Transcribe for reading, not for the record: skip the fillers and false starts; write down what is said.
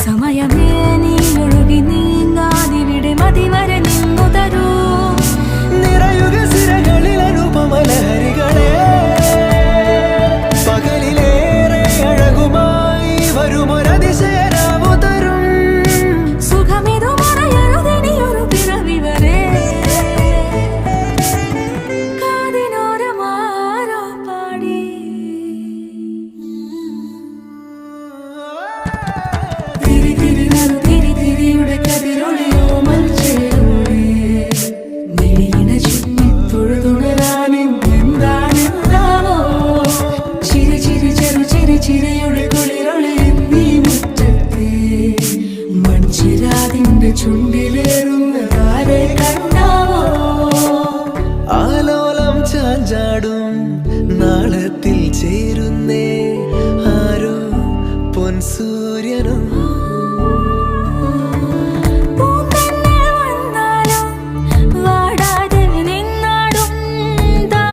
സമയമേ നീ ഒഴുകി നീങ്ങാതിവിടെ മതിവരെ നിന്നു തരൂ. നിറയുക സിരകളിൽ അനുപമലഹരികളെ, പകലിലേറെ അഴകുമായി വരുമൊരതിശയരാവു തരും. സുഖമിതു മറയരുതിനിയൊരു പിറവി വരെ. കാതിനോരമാരോ പാടി തിരി തിരി നറു തിരി തിരിയുടെ കതിരൊളിയോ മൽച്ചേരോടെ മിഴിയിണ ചുറ്റി തൊഴുതുണരാനെന്താണെന്താവോ. ചിരി ചിരി ചെറു ചിരി ചിരിയുടെ കുളിരൊളി നീ മുറ്റത്തെ മൺചിരാതിന്റെ ചുണ്ടിലേറുന്നതാരെ കണ്ടാവോ. ആലോലം ചാഞ്ചാടും നാളത്തിൽ ചേരുന്നേ ആരോ പൊൻസൂര്യനും.